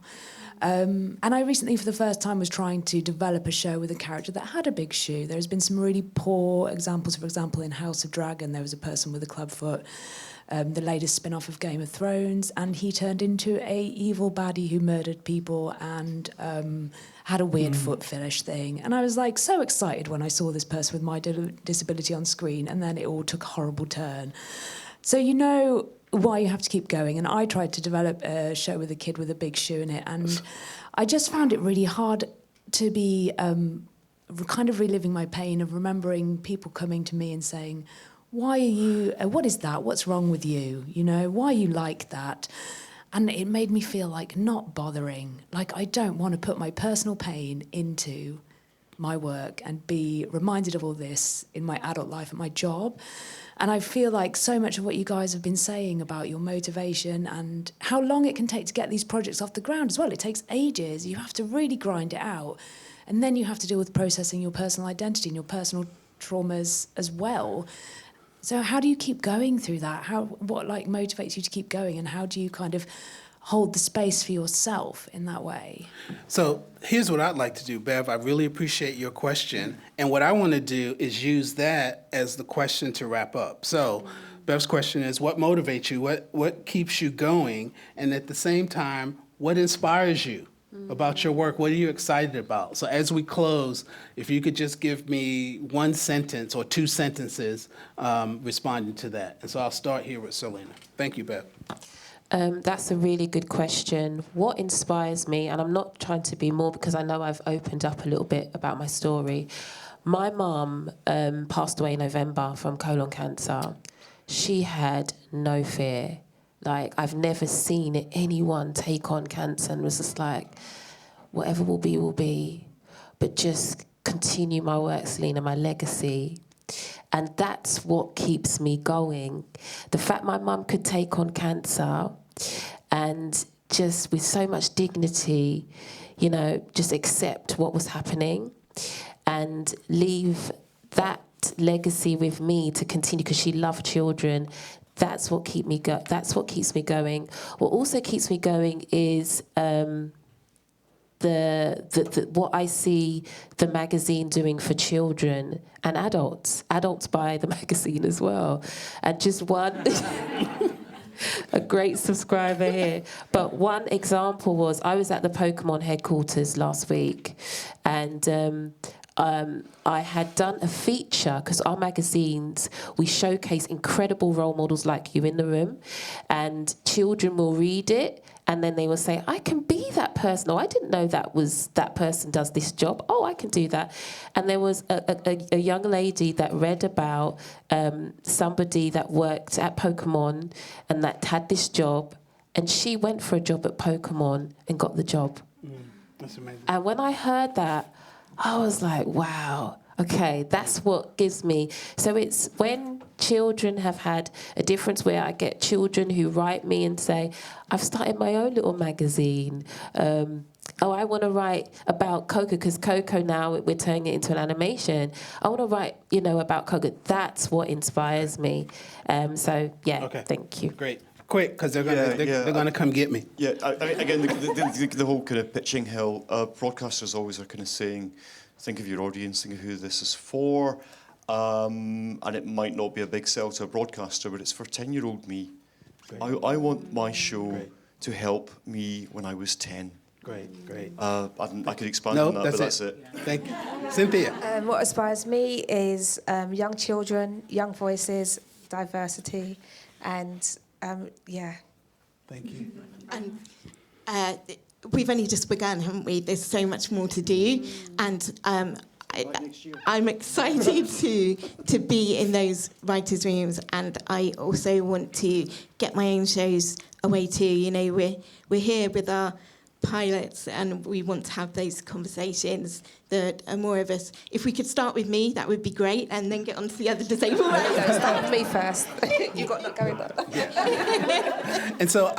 Speaker 8: And I recently, for the first time, was trying to develop a show with a character that had a big shoe. There's been some really poor examples. For example, in House of Dragon, there was a person with a club foot, the latest spin-off of Game of Thrones, and he turned into a evil baddie who murdered people and had a weird foot fetish thing. And I was like so excited when I saw this person with my disability on screen, and then it all took a horrible turn. So you know why you have to keep going. And I tried to develop a show with a kid with a big shoe in it, and I just found it really hard to be kind of reliving my pain of remembering people coming to me and saying, why are you, what is that? What's wrong with you? You know, why are you like that? And it made me feel like not bothering. Like I don't want to put my personal pain into my work and be reminded of all this in my adult life at my job. And I feel like so much of what you guys have been saying about your motivation and how long it can take to get these projects off the ground as well. It takes ages. You have to really grind it out. And then you have to deal with processing your personal identity and your personal traumas as well. So how do you keep going through that? What motivates you to keep going, and how do you kind of hold the space for yourself in that way?
Speaker 1: So here's what I'd like to do, Bev. I really appreciate your question. And what I want to do is use that as the question to wrap up. So Bev's question is, what motivates you? What keeps you going? And at the same time, what inspires you about your work? What are you excited about? So as we close, if you could just give me one sentence or two sentences responding to that. And so I'll start here with Selena. Thank you, Bev.
Speaker 2: That's a really good question. What inspires me, and I'm not trying to be more because I know I've opened up a little bit about my story. My mum passed away in November from colon cancer. She had no fear. Like, I've never seen anyone take on cancer and was just like, whatever will be, but just continue my work, Selena, my legacy. And that's what keeps me going. The fact my mum could take on cancer and just with so much dignity, you know, just accept what was happening and leave that legacy with me to continue because she loved children. That's what keeps me going. What also keeps me going is what I see the magazine doing for children and adults. Adults buy the magazine as well. And just one, a great subscriber here. But one example was I was at the Pokemon headquarters last week, and I had done a feature, because our magazines, we showcase incredible role models like you in the room, and children will read it, and then they will say, I can be that person, or I didn't know that person does this job. Oh, I can do that. And there was a young lady that read about somebody that worked at Pokemon and that had this job, and she went for a job at Pokemon and got the job.
Speaker 1: That's amazing.
Speaker 2: And when I heard that, I was like, wow, okay, that's what gives me. So it's when children have had a difference where I get children who write me and say, I've started my own little magazine. I want to write about Coco, because Coco now, we're turning it into an animation. I want to write, about Coco. That's what inspires me.
Speaker 1: Okay.
Speaker 2: Thank you.
Speaker 1: Great. Quick, because they're gonna come get me.
Speaker 3: Yeah, again, the whole kind of pitching hill, broadcasters always are kind of saying, think of your audience, think of who this is for, and it might not be a big sell to a broadcaster, but it's for 10-year-old me. I want my show to help me when I was 10.
Speaker 1: Great.
Speaker 3: I could expand on that, but that's it.
Speaker 1: Thank you. Cynthia.
Speaker 4: What inspires me is young children, young voices, diversity, and
Speaker 1: Thank you.
Speaker 5: And we've only just begun, haven't we? There's so much more to do, and I'm excited to be in those writers' rooms, and I also want to get my own shows away too. You know, we're here with our pilots, and we want to have those conversations that are more of us. If we could start with me, that would be great, and then get on to the other disabled writers.
Speaker 4: Start with me first. You've got that going on.
Speaker 1: And so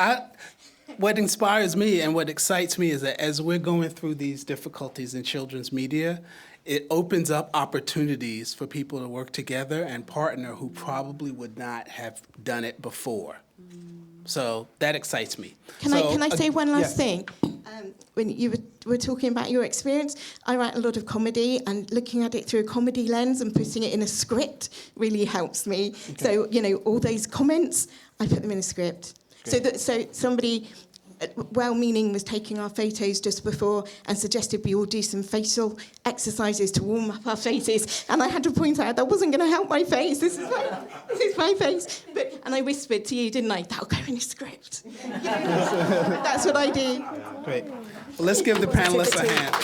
Speaker 1: what inspires me and what excites me is that as we're going through these difficulties in children's media, it opens up opportunities for people to work together and partner who probably would not have done it before. So that excites me.
Speaker 5: Can I say one last
Speaker 1: yes.
Speaker 5: thing? When you were talking about your experience, I write a lot of comedy, and looking at it through a comedy lens and putting it in a script really helps me. Okay. So, you know, all those comments, I put them in a script. So somebody well-meaning was taking our photos just before and suggested we all do some facial exercises to warm up our faces, and I had to point out that wasn't going to help my face. This is my face. And I whispered to you, didn't I? That'll go in a script. That's what I do.
Speaker 1: Great. Well, let's give the panelists a hand.